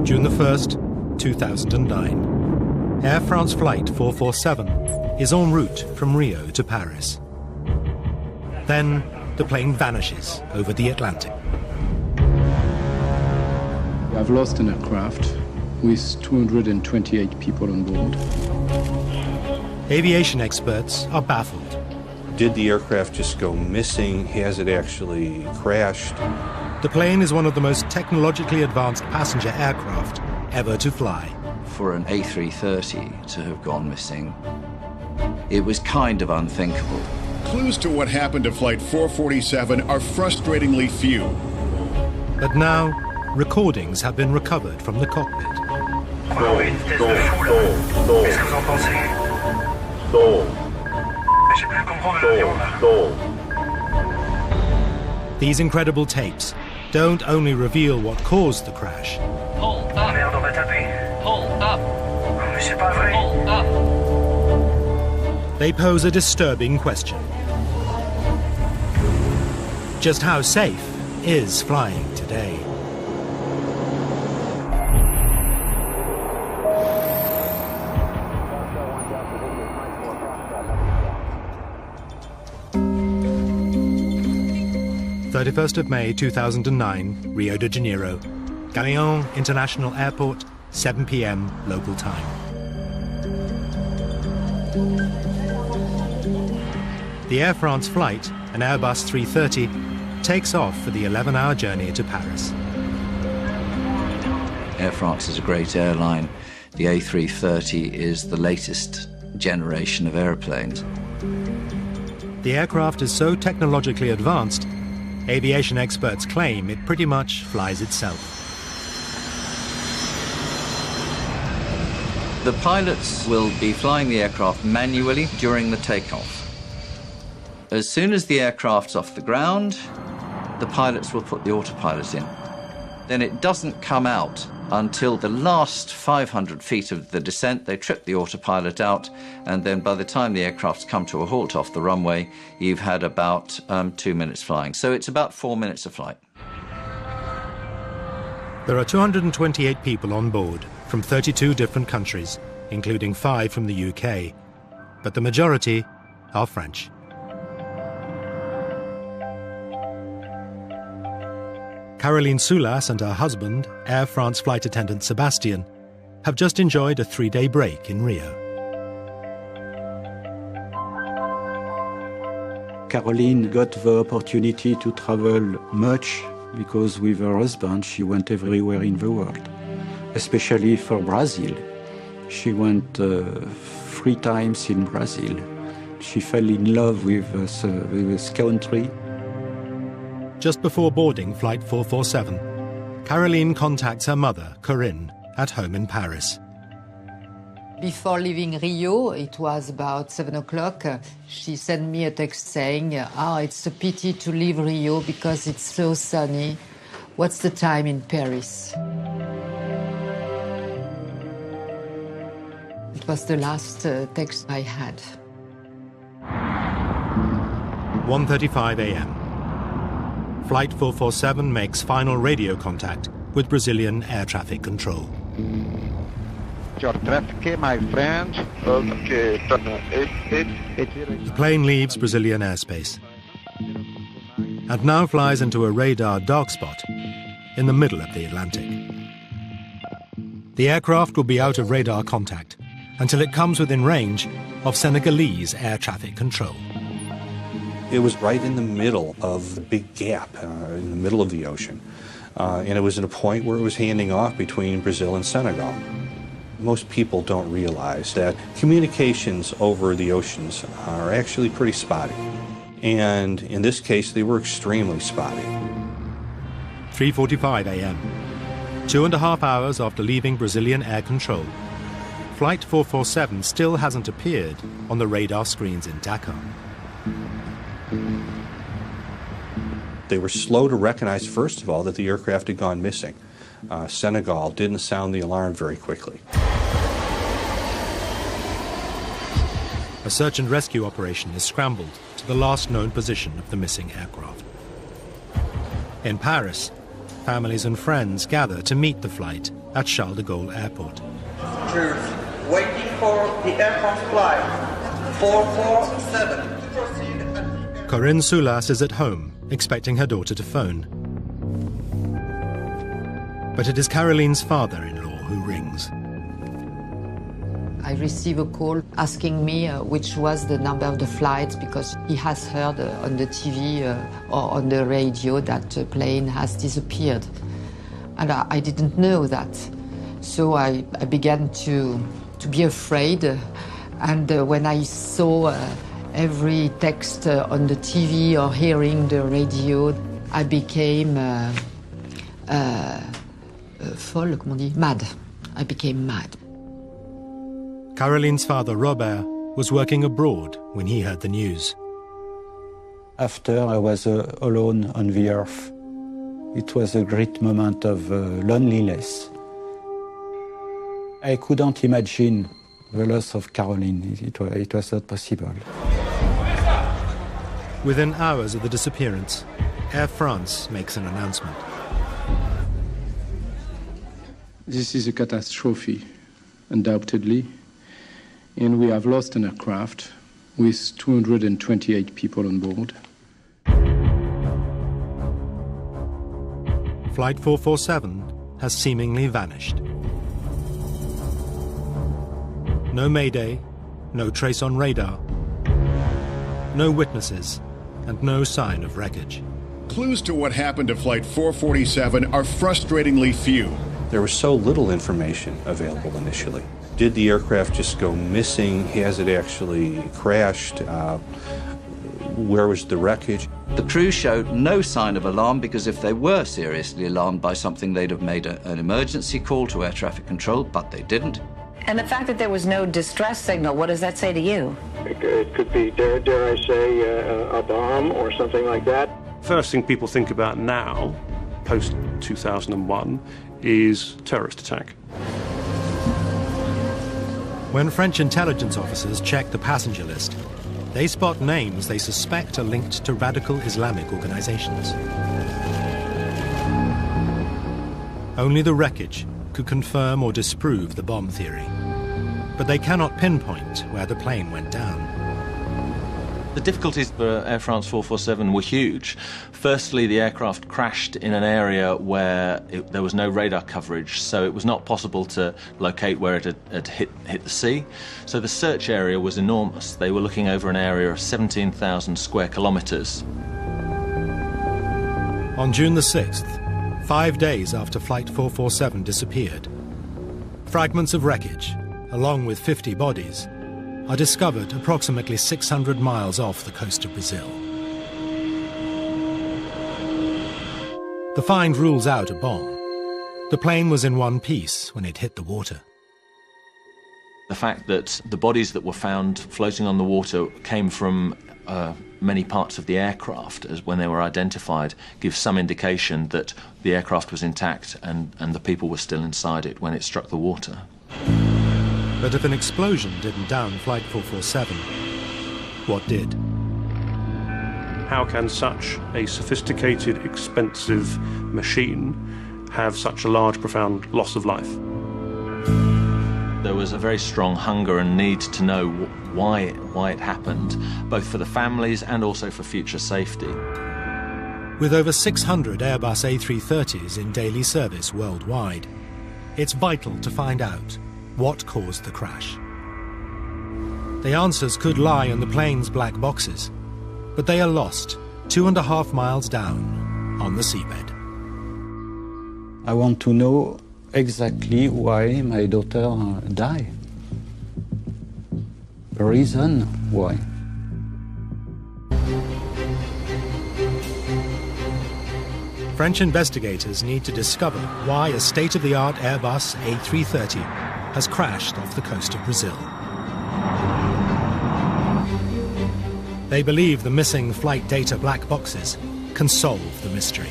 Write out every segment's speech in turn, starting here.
June the 1st, 2009. Air France Flight 447 is en route from Rio to Paris. Then the plane vanishes over the Atlantic. We have lost an aircraft with 228 people on board. Aviation experts are baffled. Did the aircraft just go missing? Has it actually crashed? The plane is one of the most technologically advanced passenger aircraft ever to fly. For an A330 to have gone missing, it was kind of unthinkable. Clues to what happened to Flight 447 are frustratingly few. But now, recordings have been recovered from the cockpit. These incredible tapes don't only reveal what caused the crash. Hold up. Hold up. Hold up. They pose a disturbing question. Just how safe is flying today? May 2009, Rio de Janeiro, Galeão International Airport, 7 p.m. local time. The Air France flight, an Airbus 330, takes off for the 11-hour journey to Paris. Air France is a great airline. The A330 is the latest generation of airplanes. The aircraft is so technologically advanced, aviation experts claim it pretty much flies itself. The pilots will be flying the aircraft manually during the takeoff. As soon as the aircraft's off the ground, the pilots will put the autopilot in. Then it doesn't come out until the last 500 feet of the descent. They trip the autopilot out, and then by the time the aircraft's come to a halt off the runway, you've had about 2 minutes flying. So it's about 4 minutes of flight. There are 228 people on board from 32 different countries, including 5 from the UK, but the majority are French. Caroline Soulas and her husband, Air France flight attendant Sebastian, have just enjoyed a 3-day break in Rio. Caroline got the opportunity to travel much because with her husband she went everywhere in the world, especially for Brazil. She went 3 times in Brazil. She fell in love with this country. Just before boarding Flight 447, Caroline contacts her mother, Corinne, at home in Paris. Before leaving Rio, it was about 7 o'clock, she sent me a text saying, it's a pity to leave Rio because it's so sunny. What's the time in Paris? It was the last text I had. 1:35 a.m. Flight 447 makes final radio contact with Brazilian air traffic control. Your traffic, my friend. Okay. The plane leaves Brazilian airspace and now flies into a radar dark spot in the middle of the Atlantic. The aircraft will be out of radar contact until it comes within range of Senegalese air traffic control. It was right in the middle of the big gap, in the middle of the ocean. And it was at a point where it was handing off between Brazil and Senegal. Most people don't realize that communications over the oceans are actually pretty spotty. And in this case, they were extremely spotty. 3:45 a.m. 2.5 hours after leaving Brazilian air control, Flight 447 still hasn't appeared on the radar screens in Dakar. They were slow to recognize, first of all, that the aircraft had gone missing. Senegal didn't sound the alarm very quickly. A search and rescue operation is scrambled to the last known position of the missing aircraft. In Paris, families and friends gather to meet the flight at Charles de Gaulle Airport. Passengers waiting for the aircraft flight 447. Corinne Soulas is at home, expecting her daughter to phone. But it is Caroline's father-in-law who rings. I receive a call asking me which was the number of the flight, because he has heard on the TV or on the radio that the plane has disappeared. And I didn't know that. So I began to be afraid. And when I saw every text on the TV or hearing the radio, I became folle, comment on dit? Mad. I became mad. Caroline's father, Robert, was working abroad when he heard the news. After I was alone on the earth, it was a great moment of loneliness. I couldn't imagine the loss of Caroline. It was not possible. Within hours of the disappearance, Air France makes an announcement. This is a catastrophe, undoubtedly. And we have lost an aircraft with 228 people on board. Flight 447 has seemingly vanished. No Mayday, no trace on radar, no witnesses, and no sign of wreckage. Clues to what happened to Flight 447 are frustratingly few. There was so little information available initially. Did the aircraft just go missing? Has it actually crashed? Where was the wreckage? The crew showed no sign of alarm, because if they were seriously alarmed by something, they'd have made an emergency call to air traffic control, but they didn't. And the fact that there was no distress signal, what does that say to you? It could be, dare I say, a bomb or something like that. First thing people think about now, post-2001, is terrorist attack. When French intelligence officers check the passenger list, they spot names they suspect are linked to radical Islamic organizations. Only the wreckage could confirm or disprove the bomb theory, but they cannot pinpoint where the plane went down. The difficulties for Air France 447 were huge. Firstly, the aircraft crashed in an area where there was no radar coverage, so it was not possible to locate where it had hit the sea. So the search area was enormous. They were looking over an area of 17,000 square kilometers. On June the 6th, 5 days after Flight 447 disappeared, fragments of wreckage, along with 50 bodies, are discovered approximately 600 miles off the coast of Brazil. The find rules out a bomb. The plane was in one piece when it hit the water. The fact that the bodies that were found floating on the water came from many parts of the aircraft, as when they were identified, gives some indication that the aircraft was intact and the people were still inside it when it struck the water. But if an explosion didn't down Flight 447, what did? How can such a sophisticated, expensive machine have such a large, profound loss of life? There was a very strong hunger and need to know why it happened, both for the families and also for future safety. With over 600 Airbus A330s in daily service worldwide, it's vital to find out what caused the crash. The answers could lie in the plane's black boxes, but they are lost 2.5 miles down on the seabed. I want to know exactly why my daughter died. The reason why. French investigators need to discover why a state-of-the-art Airbus A330 has crashed off the coast of Brazil. They believe the missing flight data black boxes can solve the mystery.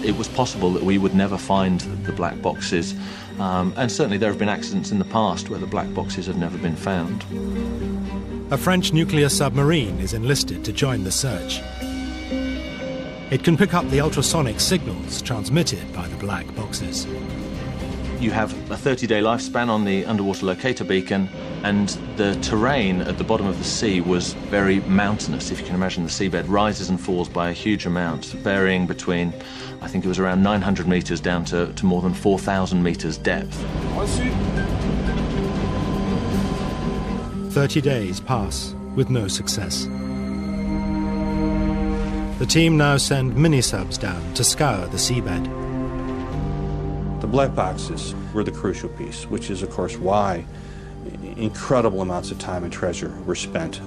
It was possible that we would never find the black boxes, and certainly there have been accidents in the past where the black boxes have never been found. A French nuclear submarine is enlisted to join the search. It can pick up the ultrasonic signals transmitted by the black boxes. You have a 30-day lifespan on the underwater locator beacon, and the terrain at the bottom of the sea was very mountainous. If you can imagine, the seabed rises and falls by a huge amount, varying between, I think it was around 900 meters down to more than 4,000 meters depth. 30 days pass with no success. The team now send mini-subs down to scour the seabed. The black boxes were the crucial piece, which is, of course, why incredible amounts of time and treasure were spent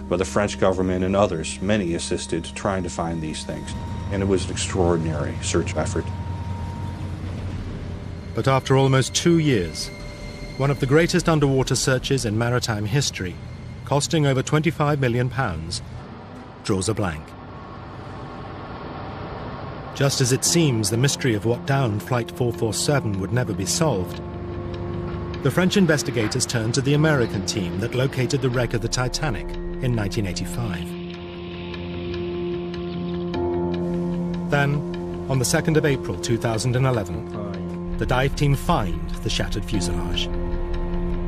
by the French government and others. Many assisted trying to find these things, and it was an extraordinary search effort. But after almost 2 years, one of the greatest underwater searches in maritime history, costing over £25 million, draws a blank. Just as it seems the mystery of what downed Flight 447 would never be solved, the French investigators turned to the American team that located the wreck of the Titanic in 1985. Then, on the 2nd of April 2011, the dive team find the shattered fuselage,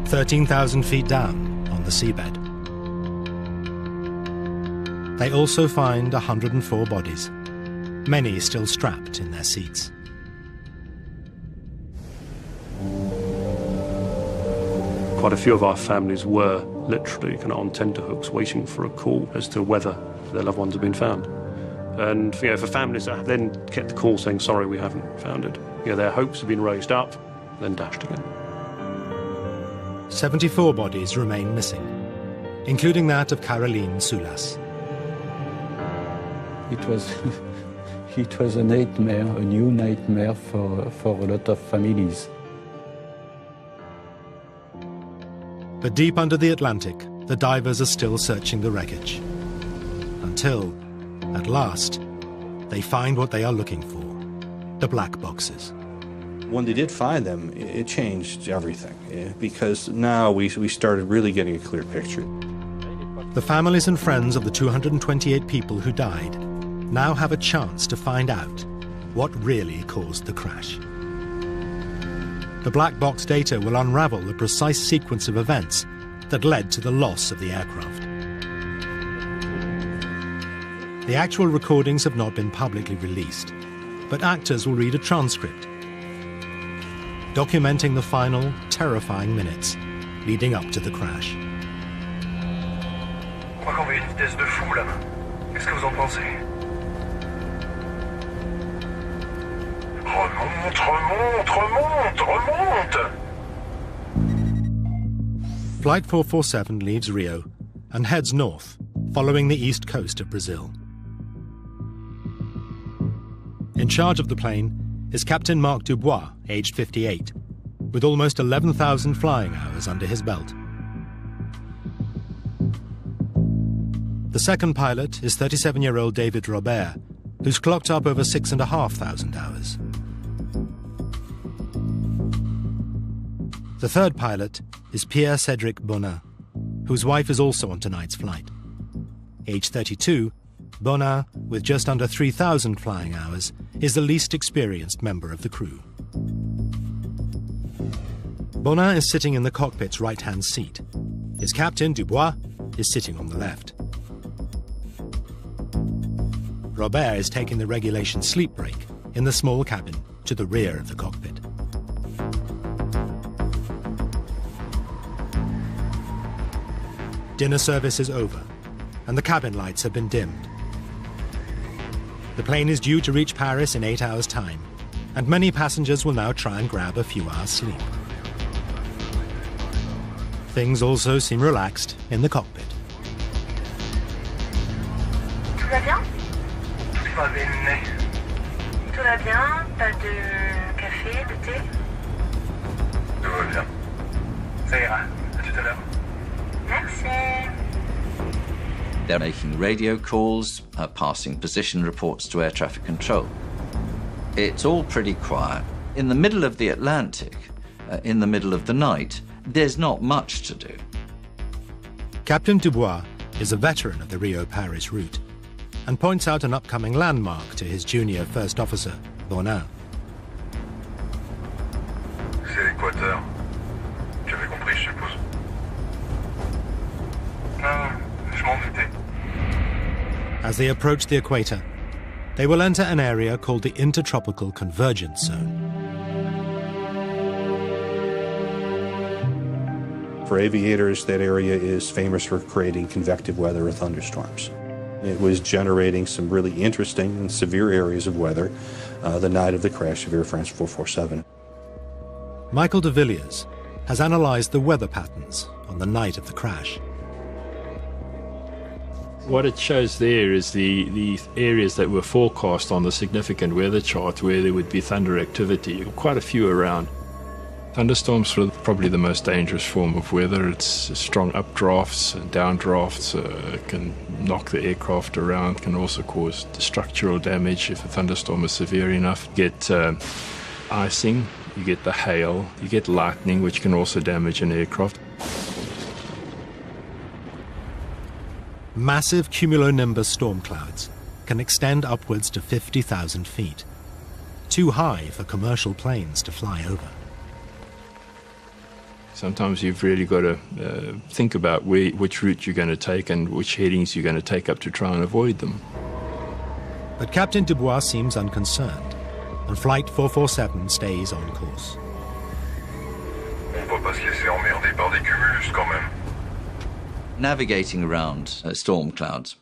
13,000 feet down on the seabed. They also find 104 bodies, many still strapped in their seats. Quite a few of our families were literally kind of on tenterhooks waiting for a call as to whether their loved ones had been found. And for families that then get the call saying, sorry, we haven't found it, their hopes have been raised up, then dashed again. 74 bodies remain missing, including that of Caroline Soulas. It was a nightmare, a new nightmare for a lot of families. But deep under the Atlantic, the divers are still searching the wreckage. Until, at last, they find what they are looking for, the black boxes. When they did find them, it changed everything, because now we started really getting a clear picture. The families and friends of the 228 people who died now have a chance to find out what really caused the crash. The black box data will unravel the precise sequence of events that led to the loss of the aircraft. The actual recordings have not been publicly released, but actors will read a transcript documenting the final, terrifying minutes leading up to the crash. Je crois qu'on va une vitesse de fou là. Qu'est-ce que vous en pensez? Remonte, remonte, remonte, remonte! Flight 447 leaves Rio and heads north, following the east coast of Brazil. In charge of the plane is Captain Marc Dubois, aged 58, with almost 11,000 flying hours under his belt. The second pilot is 37-year-old David Robert, who's clocked up over 6,500 hours. The third pilot is Pierre-Cédric Bonin, whose wife is also on tonight's flight. Aged 32, Bonin, with just under 3,000 flying hours, is the least experienced member of the crew. Bonin is sitting in the cockpit's right-hand seat. His captain, Dubois, is sitting on the left. Robert is taking the regulation sleep break in the small cabin to the rear of the cockpit. Dinner service is over, and the cabin lights have been dimmed. The plane is due to reach Paris in 8 hours' time, and many passengers will now try and grab a few hours' sleep. Things also seem relaxed in the cockpit. Tout va bien? Tout va bien. Tout va bien? Pas de café, de thé? Tout va bien. Ça ira. À tout à l'heure. Merci. They're making radio calls, passing position reports to air traffic control. It's all pretty quiet. In the middle of the Atlantic, in the middle of the night, there's not much to do. Captain Dubois is a veteran of the Rio-Paris route. and points out an upcoming landmark to his junior first officer, Bonin. C'est l'équateur. Tu avais compris, je suppose. Non, je m'en doutais. As they approach the equator, they will enter an area called the Intertropical Convergence Zone. For aviators, that area is famous for creating convective weather or thunderstorms. It was generating some really interesting and severe areas of weather the night of the crash of Air France 447. Michael de Villiers has analysed the weather patterns on the night of the crash. What it shows there is the areas that were forecast on the significant weather chart where there would be thunder activity, quite a few around. Thunderstorms are probably the most dangerous form of weather. It's strong updrafts and downdrafts. It can knock the aircraft around, can also cause structural damage if a thunderstorm is severe enough. You get icing, you get the hail, you get lightning, which can also damage an aircraft. Massive cumulonimbus storm clouds can extend upwards to 50,000 feet, too high for commercial planes to fly over. Sometimes you've really got to think about which route you're going to take and which headings you're going to take up to try and avoid them. But Captain Dubois seems unconcerned, and Flight 447 stays on course. On va pas se laisser emmerder par des cumulus quand même. Navigating around storm clouds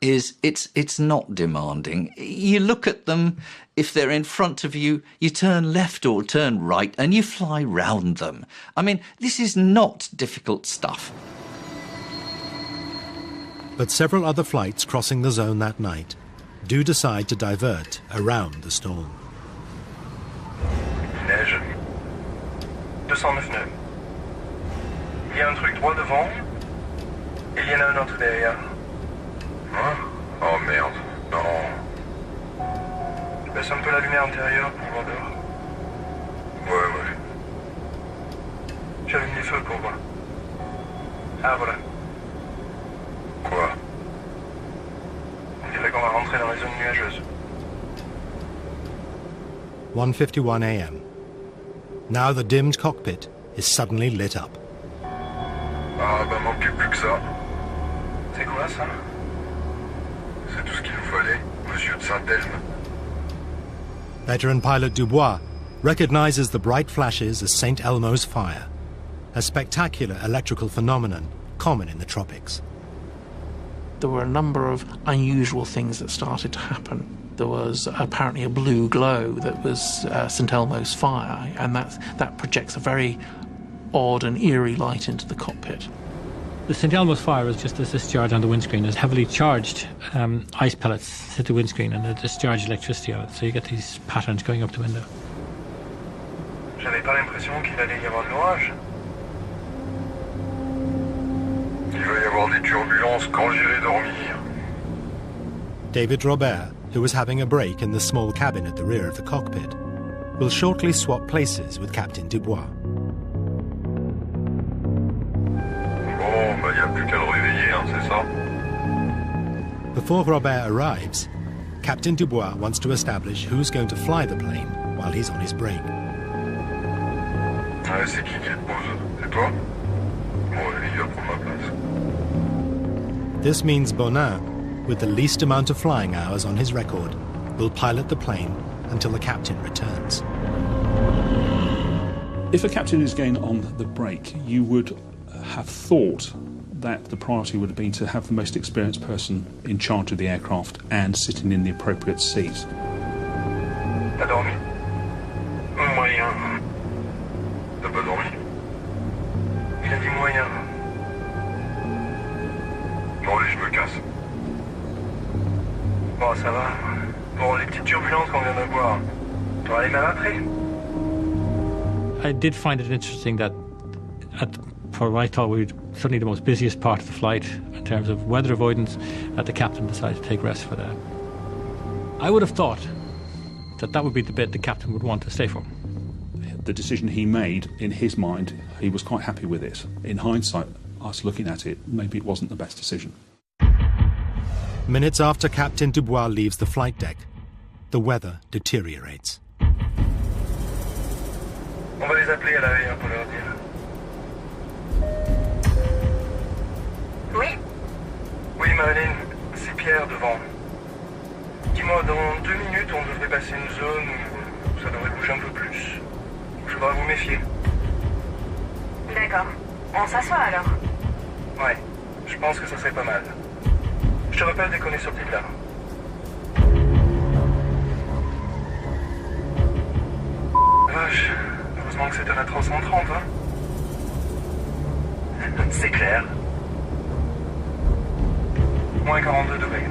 it's not demanding. You look at them, if they're in front of you, you turn left or turn right and you fly round them. I mean, this is not difficult stuff. But several other flights crossing the zone that night do decide to divert around the storm. Il neige. 209 nœuds. Il y a un truc droit devant et il y en a un autre derrière. Hein? Oh merde, non. Je baisse un peu la lumière intérieure pour voir dehors. Ouais. J'allume les feux pour voir. Ah voilà. Quoi? On dirait qu'on va rentrer dans les zones nuageuses. 1:51 a.m. Now the dimmed cockpit is suddenly lit up. Ah bah manquait plus que ça. C'est quoi ça? C'est tout ce qu'il nous fallait, monsieur de Saint-Elme. Veteran pilot Dubois recognizes the bright flashes as St. Elmo's fire, a spectacular electrical phenomenon common in the tropics. There were a number of unusual things that started to happen. There was apparently a blue glow that was St. Elmo's fire, and that projects a very odd and eerie light into the cockpit. The St. Elmo's fire is just a discharge on the windscreen. It's heavily charged ice pellets hit the windscreen and they discharge electricity out. So you get these patterns going up the window. J'avais pas l'impression qu'il allait y avoir de l'orage. Il va y avoir des turbulences quand j'irai dormir. David Robert, who was having a break in the small cabin at the rear of the cockpit, will shortly swap places with Captain Dubois. Bon, bah y a plus qu'à le réveiller, hein, c'est ça? Before Robert arrives, Captain Dubois wants to establish who's going to fly the plane while he's on his break. Ouais, c'est qui te pose? C'est toi? Bon, il va prendre ma place. This means Bonin, with the least amount of flying hours on his record, will pilot the plane until the captain returns. If a captain is going on the break, you would have thought that the priority would have been to have the most experienced person in charge of the aircraft and sitting in the appropriate seat. T'as dormi? Moyen. T'as pas dormi? Il a dit moyen. Bon, allez, je me casse. Bon, ça va. Bon, les petites turbulences qu'on vient d'avoir, t'auras les mêmes après? I did find it interesting that for what I thought we were certainly the most busiest part of the flight in terms of weather avoidance, that the captain decided to take rest for that. I would have thought that would be the bit the captain would want to stay for. The decision he made, in his mind, he was quite happy with it. In hindsight, us looking at it, maybe it wasn't the best decision. Minutes after Captain Dubois leaves the flight deck, the weather deteriorates. On va les appeler à l'arrière pour leur dire. Oui. Oui, Marilyn, c'est Pierre devant. Dis-moi, dans 2 minutes, on devrait passer une zone où ça devrait bouger un peu plus. Il faudra vous méfier. D'accord. On s'assoit alors. Ouais, je pense que ça serait pas mal. Je te rappelle dès qu'on est sorti de là. Vache, heureusement que c'était la 330, hein. C'est clair. Moins 42 degrés.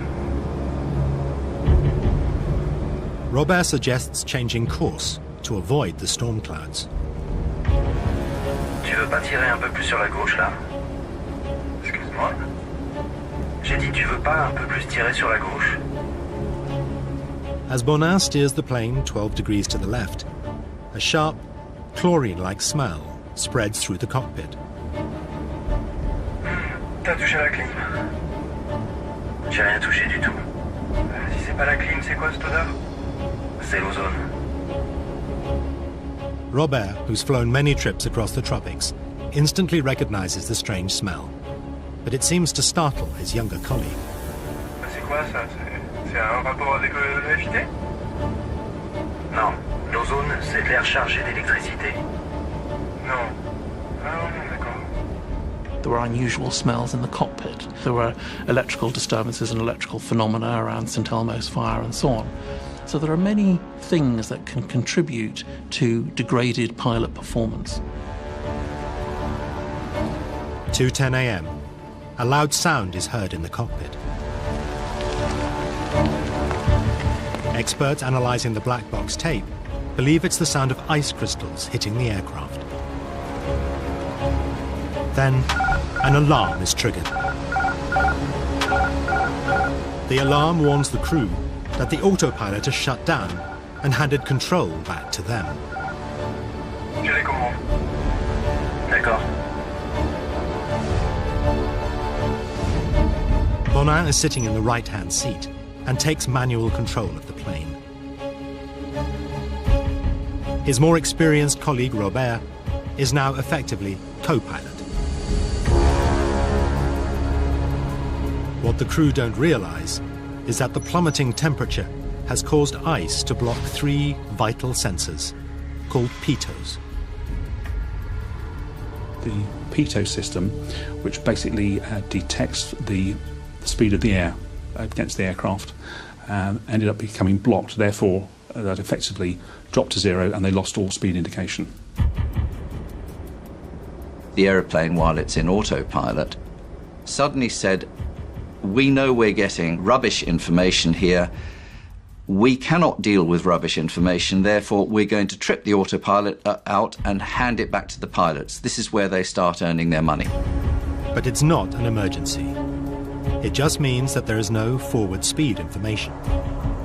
Robert suggests changing course to avoid the storm clouds. Tu veux pas tirer un peu plus sur la gauche, là? Excuse-moi. J'ai dit, tu veux pas un peu plus tirer sur la gauche? As Bonin steers the plane 12 degrees to the left, a sharp, chlorine-like smell spreads through the cockpit. T'as touché la clim. J'ai rien touché du tout. Si c'est pas la clim, c'est quoi cette odeur? C'est l'ozone. Robert, who's flown many trips across the tropics, instantly recognizes the strange smell. But it seems to startle his younger colleague. C'est quoi ça? C'est un rapport avec le FIT? Non. L'ozone, c'est de l'air chargé d'électricité. Non. Ah non, d'accord. There were unusual smells in the cockpit. There were electrical disturbances and electrical phenomena around St Elmo's fire and so on. So there are many things that can contribute to degraded pilot performance. 2:10 a.m. A loud sound is heard in the cockpit. Experts analysing the black box tape believe it's the sound of ice crystals hitting the aircraft. Then, an alarm is triggered. The alarm warns the crew that the autopilot has shut down and handed control back to them. J'ai les commandes. D'accord. Bonin is sitting in the right-hand seat and takes manual control of the plane. His more experienced colleague, Robert, is now effectively co-pilot. What the crew don't realize is that the plummeting temperature has caused ice to block 3 vital sensors, called pitos. The pitot system, which basically detects the speed of the air against the aircraft, ended up becoming blocked. Therefore, that effectively dropped to 0 and they lost all speed indication. The aeroplane, while it's in autopilot, suddenly said, we know we're getting rubbish information here. We cannot deal with rubbish information, therefore we're going to trip the autopilot out and hand it back to the pilots. This is where they start earning their money. But it's not an emergency. It just means that there is no forward speed information.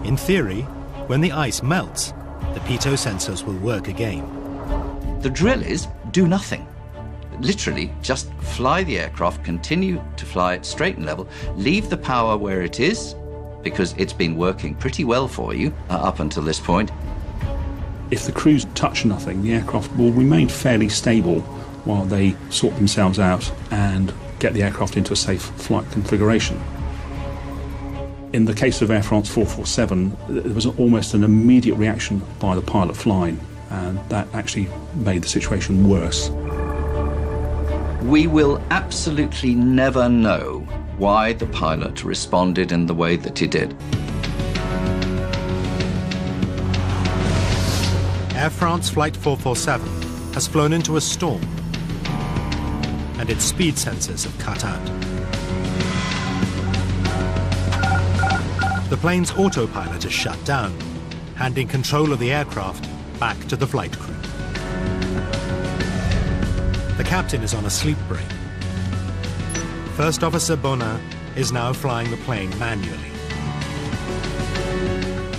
In theory, when the ice melts, the pitot sensors will work again. The drill is do nothing. Literally, just fly the aircraft, continue to fly it straight and level, leave the power where it is, because it's been working pretty well for you up until this point. If the crews touch nothing, the aircraft will remain fairly stable while they sort themselves out and get the aircraft into a safe flight configuration. In the case of Air France 447, there was almost an immediate reaction by the pilot flying, and that actually made the situation worse. We will absolutely never know why the pilot responded in the way that he did. Air France Flight 447 has flown into a storm, and its speed sensors have cut out. The plane's autopilot is shut down, handing control of the aircraft back to the flight crew. The captain is on a sleep break. First Officer Bonin is now flying the plane manually.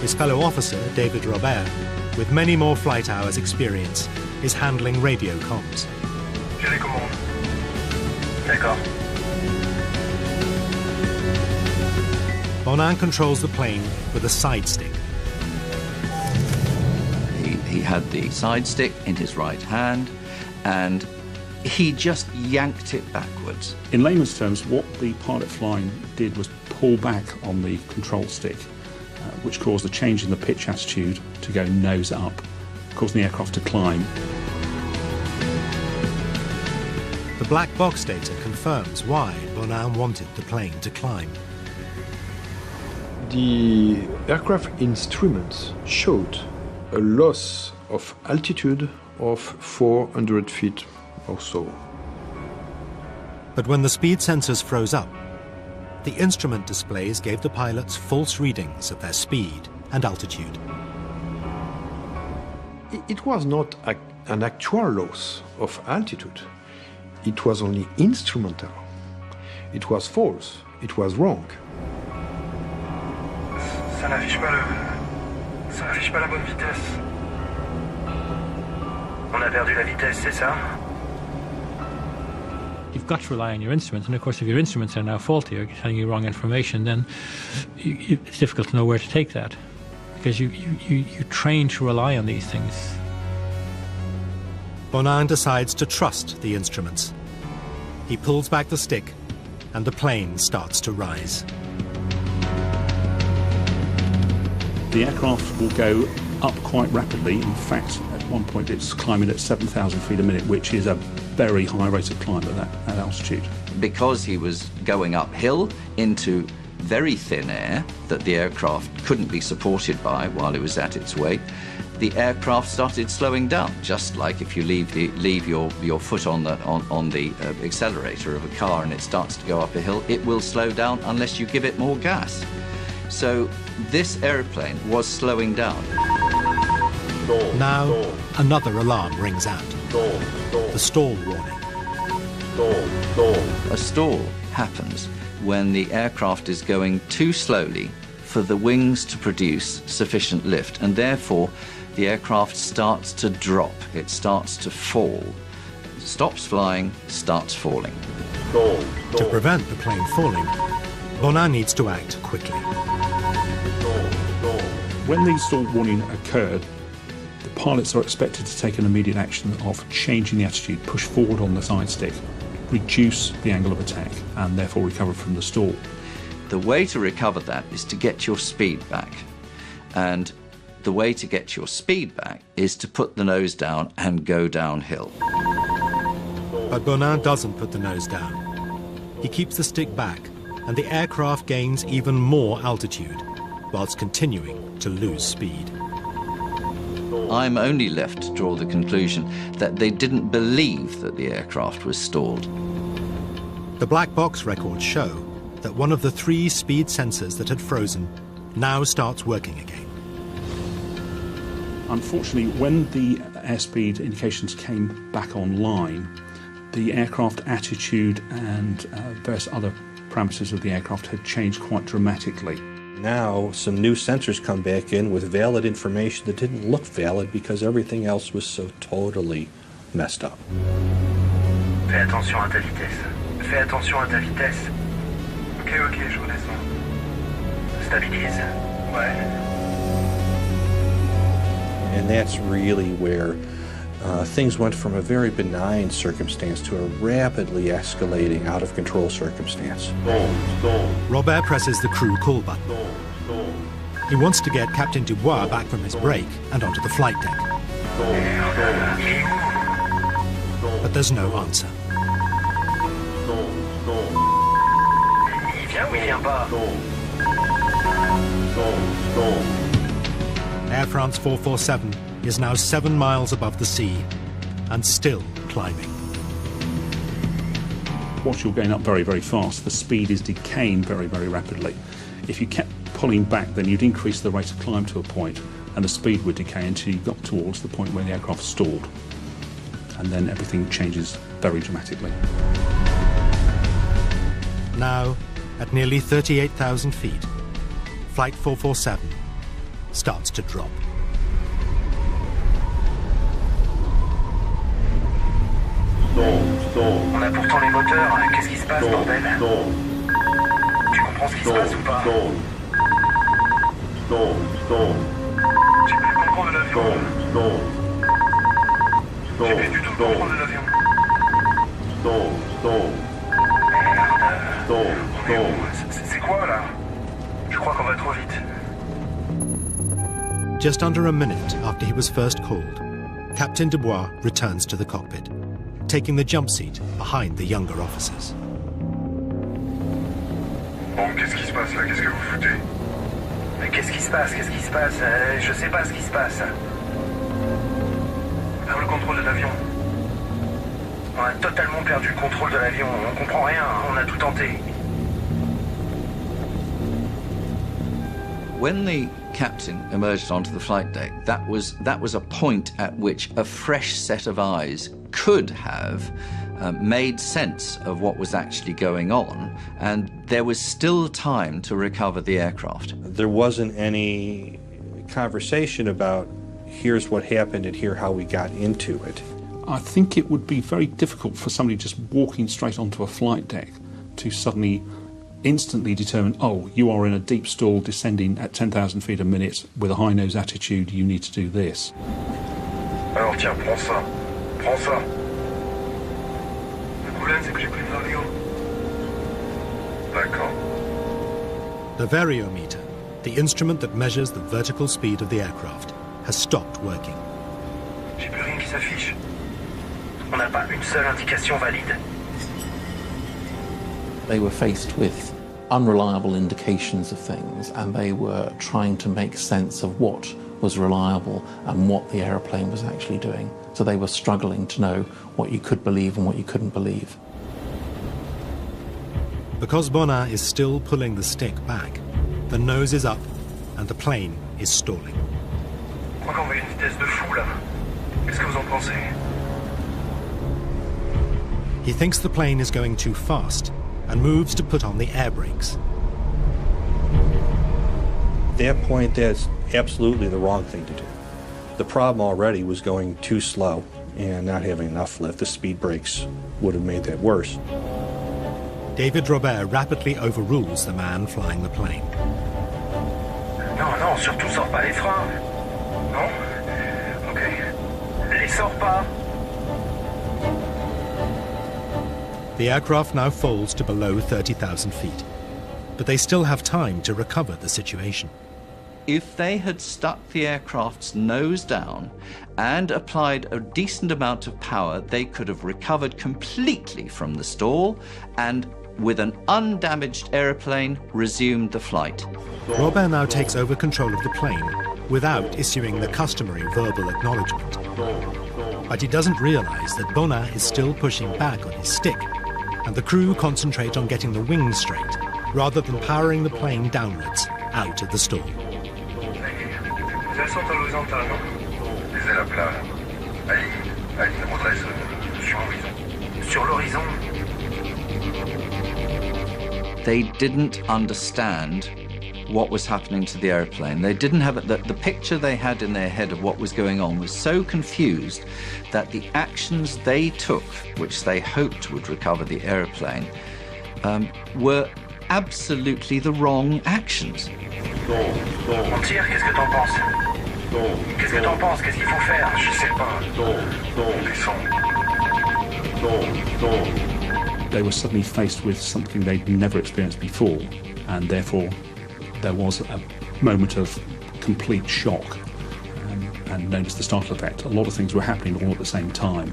His fellow officer, David Robert, with many more flight hours experience, is handling radio comms. J'ai les commandes. D'accord. Bonin controls the plane with a side stick. He had the side stick in his right hand, and he just yanked it backwards. In layman's terms, what the pilot flying did was pull back on the control stick, which caused a change in the pitch attitude to go nose up, causing the aircraft to climb. The black box data confirms why Bonin wanted the plane to climb. The aircraft instruments showed a loss of altitude of 400 feet or so. But when the speed sensors froze up, the instrument displays gave the pilots false readings of their speed and altitude. It was not an actual loss of altitude. It was only instrumental. It was false. It was wrong. Ça n'affiche pas la bonne vitesse. On a perdu la vitesse, c'est ça? You've got to rely on your instruments, and of course if your instruments are now faulty or telling you wrong information, then it's difficult to know where to take that, because you train to rely on these things. Bonin decides to trust the instruments. He pulls back the stick, and the plane starts to rise. The aircraft will go up quite rapidly. In fact, at one point it's climbing at 7,000 feet a minute, which is a very high rate of climb at that altitude. Because he was going uphill into very thin air that the aircraft couldn't be supported by while it was at its weight, the aircraft started slowing down, just like if you leave your foot on the accelerator of a car and it starts to go up a hill, it will slow down unless you give it more gas. So this airplane was slowing down. Now, another alarm rings out. The stall warning. A stall happens when the aircraft is going too slowly for the wings to produce sufficient lift, and therefore the aircraft starts to drop. It starts to fall. It stops flying, starts falling. To prevent the plane falling, Bonin needs to act quickly. When the stall warning occurred, the pilots are expected to take an immediate action of changing the attitude, push forward on the side stick, reduce the angle of attack, and therefore recover from the stall. The way to recover that is to get your speed back. And the way to get your speed back is to put the nose down and go downhill. But Bonin doesn't put the nose down. He keeps the stick back, and the aircraft gains even more altitude, whilst continuing to lose speed. I'm only left to draw the conclusion that they didn't believe that the aircraft was stalled. The black box records show that one of the 3 speed sensors that had frozen now starts working again. Unfortunately, when the airspeed indications came back online, the aircraft attitude and various other parameters of the aircraft had changed quite dramatically. Now, some new sensors come back in with valid information that didn't look valid because everything else was so totally messed up. Fais attention à ta vitesse. Fais attention à ta vitesse. Ok, je redescends. Stabilise. Ouais. And that's really where things went from a very benign circumstance to a rapidly escalating, out-of-control circumstance. Robert presses the crew call button. He wants to get Captain Dubois back from his break and onto the flight deck. But there's no answer. Il vient ou il vient pas? Air France 447 is now 7 miles above the sea and still climbing. Whilst you're going up very, very fast, the speed is decaying very, very rapidly. If you kept pulling back, then you'd increase the rate of climb to a point, and the speed would decay until you got towards the point where the aircraft stalled. And then everything changes very dramatically. Now, at nearly 38,000 feet, Flight 447 starts to drop. On a pourtant les moteurs. Qu'est-ce qui se passe, bordel? Tu comprends ce qui se passe ou pas? J'ai plus le contrôle de l'avion. J'ai plus du tout le contrôle de l'avion. Merde. C'est quoi là? Je crois qu'on va trop vite. Just under a minute after he was first called, Captain Dubois returns to the cockpit, taking the jump seat behind the younger officers. Bon, qu'est-ce qui se passe là? Qu'est-ce que vous foutez? Mais qu'est-ce qui se passe? Qu'est-ce qui se passe? Je sais pas ce qui se passe. Perdre le contrôle de l'avion. On a totalement perdu le contrôle de l'avion. On comprend rien. On a tout tenté. When the captain emerged onto the flight deck, that was a point at which a fresh set of eyes could have made sense of what was actually going on, and there was still time to recover the aircraft. There wasn't any conversation about here's what happened and here's how we got into it. I think it would be very difficult for somebody just walking straight onto a flight deck to suddenly instantly determine, oh, you are in a deep stall descending at 10,000 feet a minute with a high nose attitude, you need to do this. Alors tiens, prends ça. Prends ça. Le problème, c'est que j'ai plus de vario. D'accord. The variometer, the instrument that measures the vertical speed of the aircraft, has stopped working. J'ai plus rien qui s'affiche. On n'a pas une seule indication valide. They were faced with unreliable indications of things, and they were trying to make sense of what was reliable and what the aeroplane was actually doing. So they were struggling to know what you could believe and what you couldn't believe. Because Bonin is still pulling the stick back, the nose is up and the plane is stalling. Je crois qu'on va à une vitesse de fou là. Qu'est-ce que vous en pensez? He thinks the plane is going too fast and moves to put on the air brakes. At that point, that's absolutely the wrong thing to do. The problem already was going too slow and not having enough lift. The speed brakes would have made that worse. David Robert rapidly overrules the man flying the plane. Non, non, surtout sors pas les freins. Non? Ok. Les sors pas. The aircraft now falls to below 30,000 feet, but they still have time to recover the situation. If they had stuck the aircraft's nose down and applied a decent amount of power, they could have recovered completely from the stall and, with an undamaged aeroplane, resumed the flight. Robert now takes over control of the plane without issuing the customary verbal acknowledgement. But he doesn't realize that Bonin is still pushing back on his stick, and the crew concentrate on getting the wings straight, rather than powering the plane downwards out of the stall. Les ailes sont à l'horizontale, non? Les ailes à plat. Allez, redresse sur l'horizon. Sur l'horizon. They didn't understand what was happening to the airplane. They didn't have it. The picture they had in their head of what was going on was so confused that the actions they took, which they hoped would recover the airplane, were absolutely the wrong actions. On tire, qu'est-ce que t'en penses? Qu'est-ce que t'en penses? Qu'est-ce qu'il faut faire? Je sais pas. Descends. They were suddenly faced with something they'd never experienced before, and therefore there was a moment of complete shock, and known as the startle effect. A lot of things were happening all at the same time,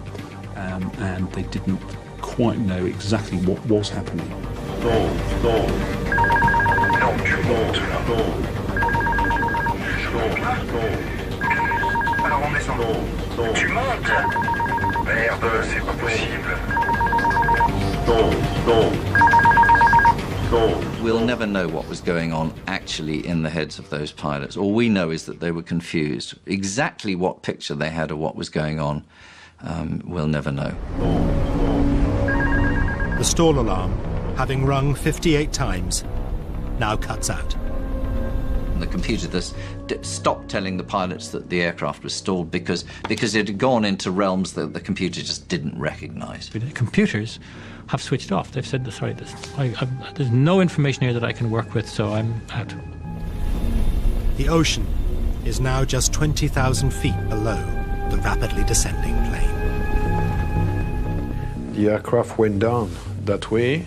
and they didn't quite know exactly what was happening. Alors on descend. Tu montes? Merde, c'est pas possible. We'll never know what was going on actually in the heads of those pilots. All we know is that they were confused. Exactly what picture they had of what was going on, we'll never know. The stall alarm, having rung 58 times, now cuts out. The computer stopped telling the pilots that the aircraft was stalled because it had gone into realms that the computer just didn't recognize. The computers have switched off. They've said, sorry, there's no information here that I can work with, so I'm out. The ocean is now just 20,000 feet below the rapidly descending plane. The aircraft went down that way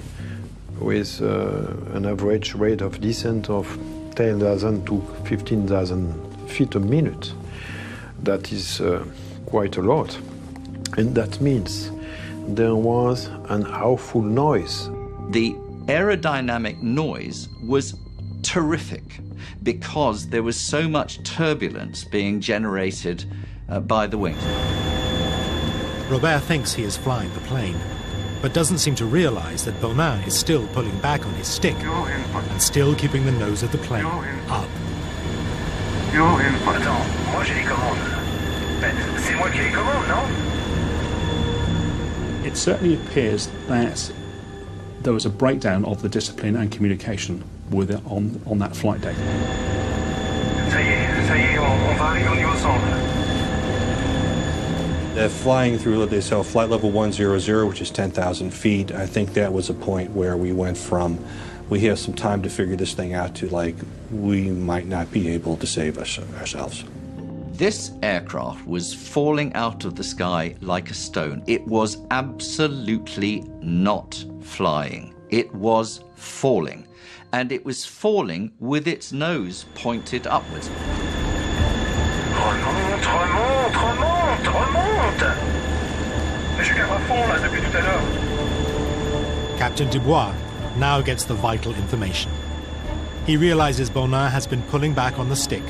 with an average rate of descent of 10,000 to 15,000 feet a minute. That is quite a lot. And that means there was an awful noise. The aerodynamic noise was terrific because there was so much turbulence being generated by the wings. Robert thinks he is flying the plane, but doesn't seem to realize that Bonin is still pulling back on his stick and still keeping the nose of the plane up. Attends, moi j'ai les commandes. C'est moi qui ai les commandes, non? It certainly appears that there was a breakdown of the discipline and communication with it on that flight deck. Ça y est, on va arriver au niveau centre. Flying through, they saw flight level 100, which is 10,000 feet. I think that was a point where we went from, we have some time to figure this thing out, to like, we might not be able to save ourselves. This aircraft was falling out of the sky like a stone. It was absolutely not flying. It was falling. And it was falling with its nose pointed upwards. Remonte. Mais je garde à fond là depuis tout à l'heure. Captain Dubois now gets the vital information. He realizes Bonin has been pulling back on the stick,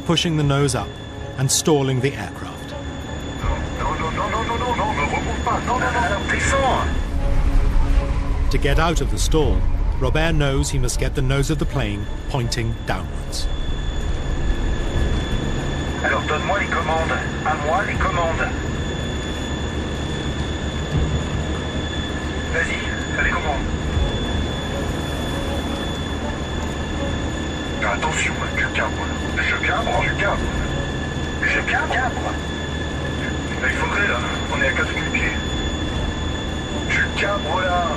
pushing the nose up, and stalling the aircraft. Non, ne remonte pas. Non, descends. To get out of the stall, Robert knows he must get the nose of the plane pointing downwards. Alors donne-moi les commandes. À moi les commandes. Vas-y, fais les commandes. Attention, tu cabres. Je cabre. Là, il faudrait, là. On est à 4000 pieds. Tu cabres, là.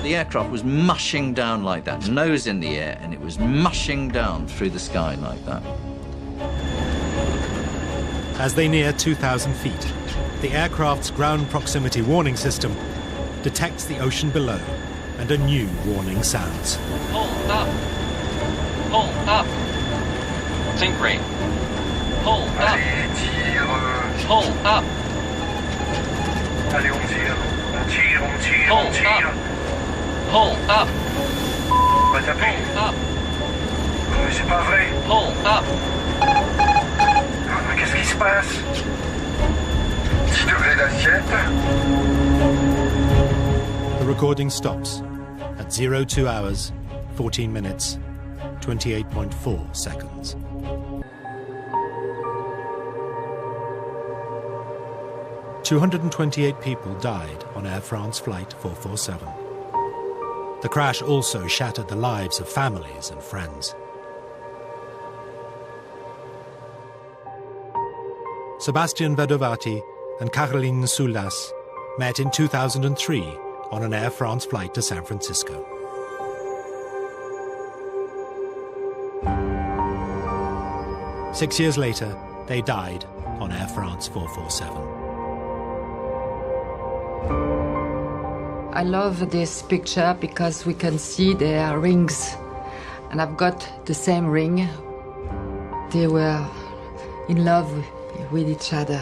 The aircraft was mushing down like that, nose in the air, and it was mushing down through the sky like that. As they near 2,000 feet, the aircraft's ground proximity warning system detects the ocean below, and a new warning sounds. Pull up! Pull up! Sink rate. Pull up! Allez, tire. Pull up! Allez, on tire. Pull up! Pull up! Va taper. Pull up! Mais c'est pas vrai. Pull up! Qu'est-ce qui se passe? 10 degrés d'assiette. The recording stops at 02 hours, 14 minutes, 28.4 seconds. "228 people died on Air France Flight 447. The crash also shattered the lives of families and friends. Sebastian Vedovati and Caroline Soulas met in 2003 on an Air France flight to San Francisco. Six years later, they died on Air France 447. I love this picture because we can see their rings, and I've got the same ring. They were in love with each other.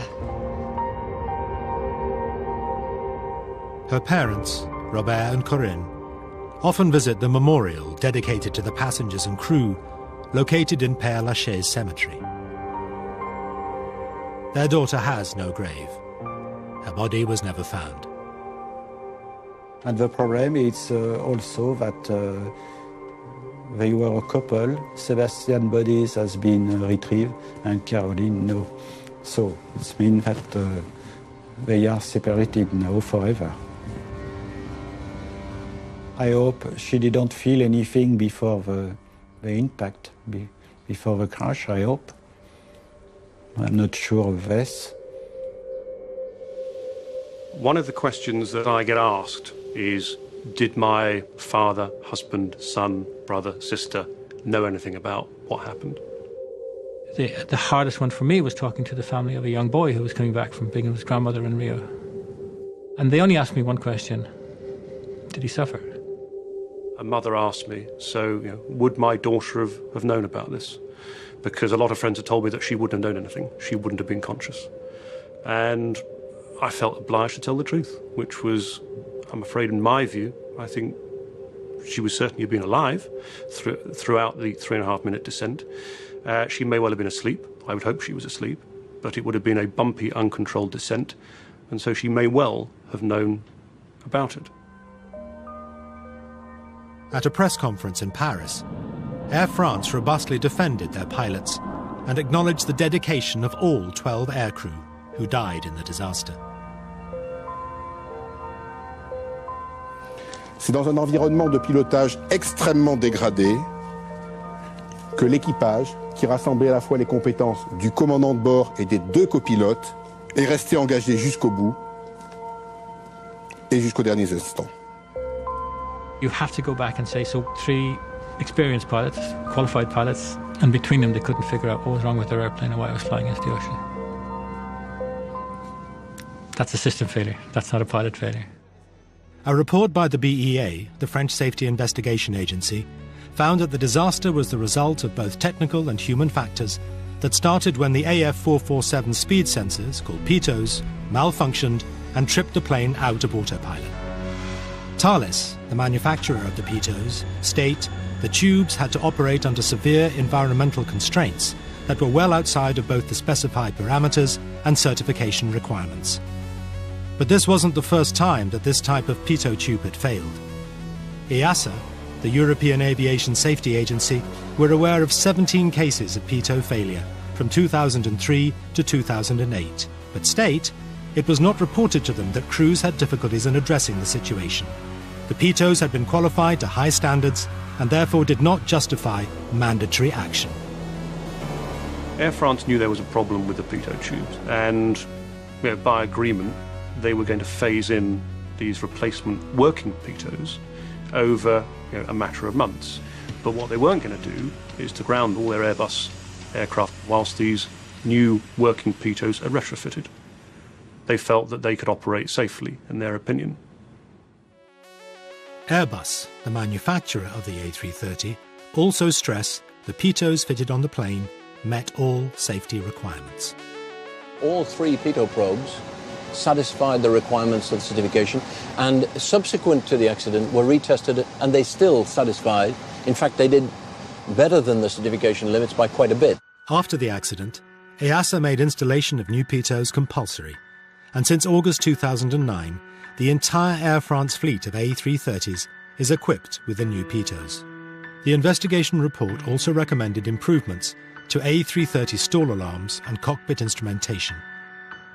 Her parents, Robert and Corinne, often visit the memorial dedicated to the passengers and crew located in Père Lachaise Cemetery. Their daughter has no grave. Her body was never found. And the problem is also that they were a couple. Sebastian's body has been retrieved and Caroline no. So it means that they are separated now forever. I hope she didn't feel anything before the impact, before the crash, I hope. I'm not sure of this. One of the questions that I get asked is, Did my father, husband, son, brother, sister know anything about what happened? The hardest one for me was talking to the family of a young boy who was coming back from being with his grandmother in Rio. And they only asked me one question: did he suffer? A mother asked me, so would my daughter have known about this? Because a lot of friends had told me that she wouldn't have known anything. She wouldn't have been conscious. And I felt obliged to tell the truth, which was, I'm afraid, in my view, I think she was certainly been alive throughout the 3.5-minute descent. She may well have been asleep. I would hope she was asleep. But it would have been a bumpy, uncontrolled descent. And so she may well have known about it. At a press conference in Paris, Air France robustly defended their pilots and acknowledged the dedication of all 12 aircrew who died in the disaster. C'est dans un environnement de pilotage extrêmement dégradé que l'équipage, qui rassemblait à la fois les compétences du commandant de bord et des 2 copilotes, est resté engagé jusqu'au bout et jusqu'aux derniers instants. You have to go back and say, so 3 experienced pilots, qualified pilots, and between them they couldn't figure out what was wrong with their airplane and why it was flying into the ocean. That's a system failure. That's not a pilot failure. A report by the BEA, the French Safety Investigation Agency, found that the disaster was the result of both technical and human factors that started when the AF447 speed sensors, called pitos, malfunctioned and tripped the plane out of autopilot. Thales, the manufacturer of the pitos, state the tubes had to operate under severe environmental constraints that were well outside of both the specified parameters and certification requirements. But this wasn't the first time that this type of pitot tube had failed. EASA, the European Aviation Safety Agency, were aware of 17 cases of pitot failure from 2003 to 2008, but state it was not reported to them that crews had difficulties in addressing the situation. The pitos had been qualified to high standards and therefore did not justify mandatory action. Air France knew there was a problem with the pitot tubes, and by agreement they were going to phase in these replacement working pitos over a matter of months. But what they weren't going to do is to ground all their Airbus aircraft whilst these new working pitos are retrofitted. They felt that they could operate safely, in their opinion. Airbus, the manufacturer of the A330, also stress the pitos fitted on the plane met all safety requirements. All 3 pitot probes satisfied the requirements of the certification, and subsequent to the accident were retested and they still satisfied. In fact, they did better than the certification limits by quite a bit. After the accident, EASA made installation of new pitos compulsory, and since August 2009, the entire Air France fleet of A330s is equipped with the new pitos. The investigation report also recommended improvements to A330 stall alarms and cockpit instrumentation.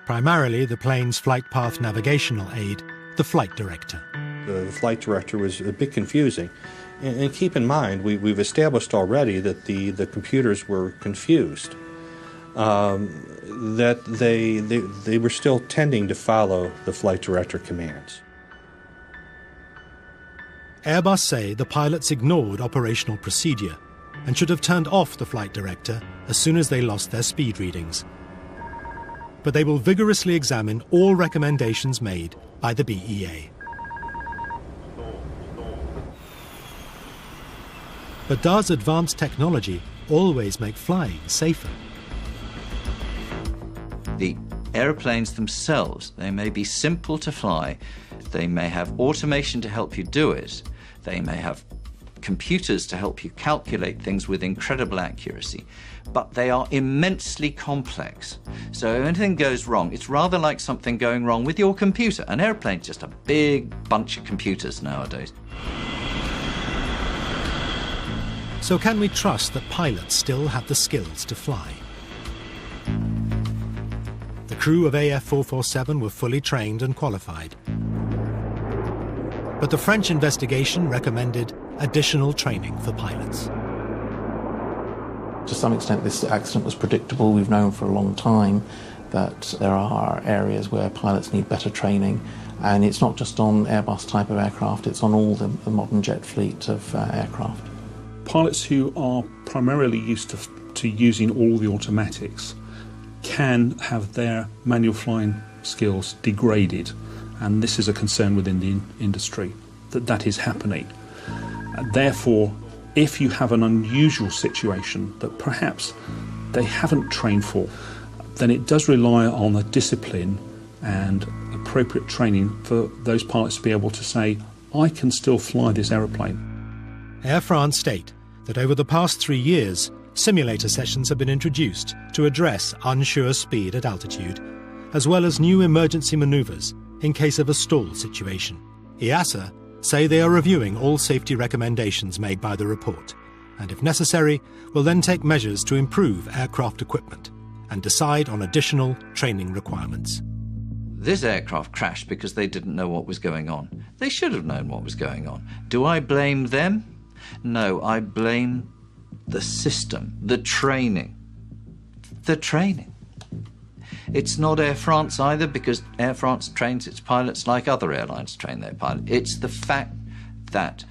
Primarily the plane's flight path navigational aid, the flight director. The flight director was a bit confusing. And keep in mind, we've established already that the computers were confused, that they were still tending to follow the flight director commands. Airbus say the pilots ignored operational procedure and should have turned off the flight director as soon as they lost their speed readings. But they will vigorously examine all recommendations made by the BEA. But does advanced technology always make flying safer? The aeroplanes themselves, they may be simple to fly, they may have automation to help you do it, they may have computers to help you calculate things with incredible accuracy, but they are immensely complex. So if anything goes wrong, it's rather like something going wrong with your computer. An airplane's just a big bunch of computers nowadays. So can we trust that pilots still have the skills to fly? The crew of AF447 were fully trained and qualified. But the French investigation recommended additional training for pilots. To some extent, this accident was predictable. We've known for a long time that there are areas where pilots need better training, and it's not just on Airbus type of aircraft, it's on all the modern jet fleet of aircraft. Pilots who are primarily used to using all the automatics can have their manual flying skills degraded, and this is a concern within the industry, that is happening. Therefore, if you have an unusual situation that perhaps they haven't trained for, then it does rely on a discipline and appropriate training for those pilots to be able to say, I can still fly this aeroplane. Air France state that over the past 3 years, simulator sessions have been introduced to address unsure speed at altitude, as well as new emergency manoeuvres in case of a stall situation. EASA say they are reviewing all safety recommendations made by the report, and if necessary, will then take measures to improve aircraft equipment and decide on additional training requirements. This aircraft crashed because they didn't know what was going on. They should have known what was going on. Do I blame them? No, I blame the system, the training. The training. It's not Air France either, because Air France trains its pilots like other airlines train their pilots. It's the fact that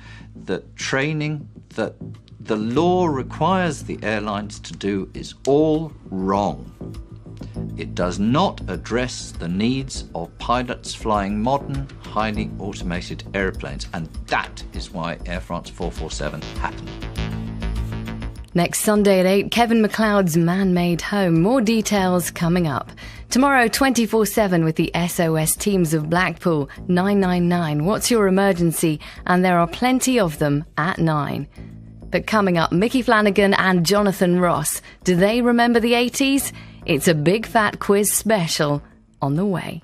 the training that the law requires the airlines to do is all wrong. It does not address the needs of pilots flying modern, highly automated airplanes, and that is why Air France 447 happened. Next Sunday at 8, Kevin McLeod's Man-Made Home. More details coming up. Tomorrow, 24/7 with the SOS teams of Blackpool. 999. What's your emergency? And there are plenty of them at 9. But coming up, Mickey Flanagan and Jonathan Ross. Do they remember the 80s? It's a big fat quiz special on the way.